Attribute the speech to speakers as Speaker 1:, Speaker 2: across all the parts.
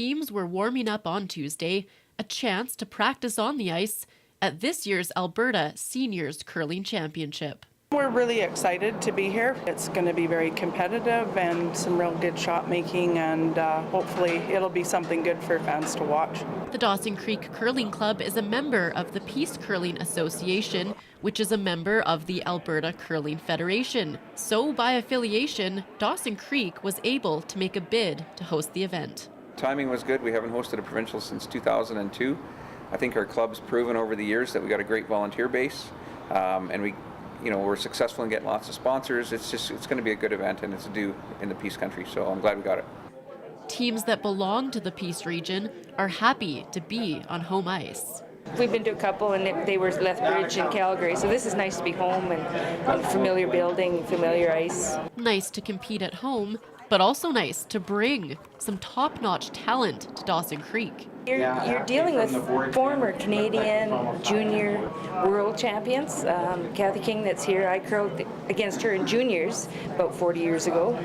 Speaker 1: teams were warming up on Tuesday, a chance to practice on the ice at this year's Alberta Seniors Curling Championship.
Speaker 2: We're really excited to be here. It's going to be very competitive and some real good shot making, and hopefully it'll be something good for fans to watch.
Speaker 1: The Dawson Creek Curling Club is a member of the Peace Curling Association, which is a member of the Alberta Curling Federation. So by affiliation, Dawson Creek was able to make a bid to host the event.
Speaker 3: Timing was good. We haven't hosted a provincial since 2002. I think our club's proven over the years that we got a great volunteer base, and we're successful in getting lots of sponsors. It's going to be a good event, and it's due in the Peace Country, so I'm glad we got it.
Speaker 1: Teams that belong to the Peace region are happy to be on home ice.
Speaker 4: We've been to a couple, and they were Lethbridge and Calgary, so this is nice to be home and familiar building, familiar ice.
Speaker 1: Nice to compete at home, but also nice to bring some top-notch talent to Dawson Creek.
Speaker 4: You're dealing with former Canadian junior world champions. Kathy King, that's here, I curled against her in juniors about 40 years ago,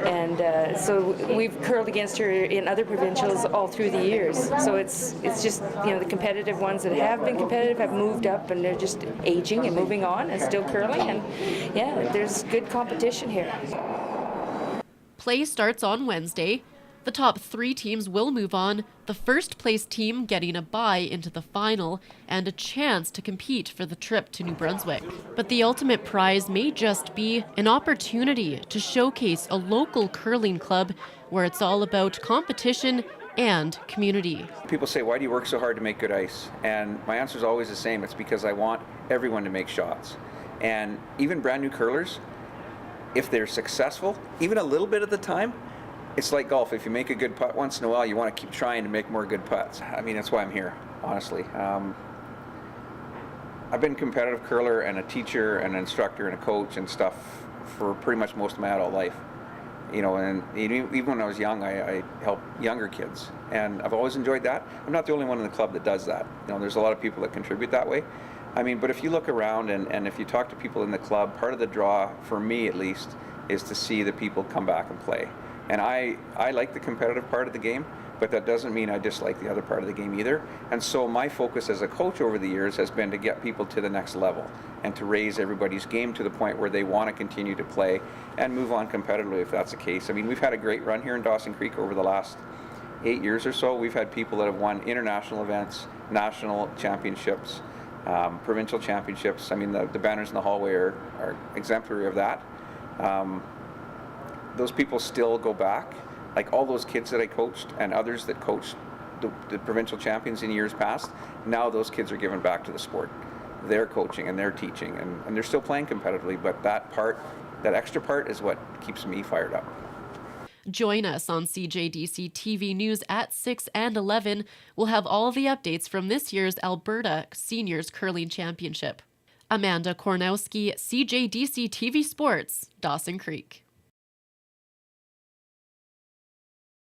Speaker 4: and so we've curled against her in other provincials all through the years. So it's just, the competitive ones that have been competitive have moved up, and they're just aging and moving on and still curling, and yeah, there's good competition here.
Speaker 1: Play starts on Wednesday. The top 3 teams will move on, the first place team getting a bye into the final and a chance to compete for the trip to New Brunswick. But the ultimate prize may just be an opportunity to showcase a local curling club where it's all about competition and community.
Speaker 3: People say, why do you work so hard to make good ice? And my answer is always the same. It's because I want everyone to make shots. And even brand new curlers, if they're successful, even a little bit at the time, it's like golf. If you make a good putt once in a while, you want to keep trying to make more good putts. I mean, that's why I'm here, honestly. I've been a competitive curler and a teacher and an instructor and a coach and stuff for pretty much most of my adult life. And even when I was young, I helped younger kids, and I've always enjoyed that. I'm not the only one in the club that does that. There's a lot of people that contribute that way. I mean, but if you look around and if you talk to people in the club, part of the draw, for me at least, is to see the people come back and play. And I like the competitive part of the game, but that doesn't mean I dislike the other part of the game either. And so my focus as a coach over the years has been to get people to the next level and to raise everybody's game to the point where they want to continue to play and move on competitively if that's the case. I mean, we've had a great run here in Dawson Creek over the last 8 years or so. We've had people that have won international events, national championships, provincial championships. I mean, the banners in the hallway are exemplary of that. Those people still go back, like all those kids that I coached and others that coached the provincial champions in years past. Now those kids are given back to the sport. They're coaching and they're teaching, and they're still playing competitively, but that extra part is what keeps me fired up.
Speaker 1: Join us on CJDC-TV News at 6 and 11. We'll have all the updates from this year's Alberta Seniors Curling Championship. Amanda Kornowski, CJDC-TV Sports, Dawson Creek.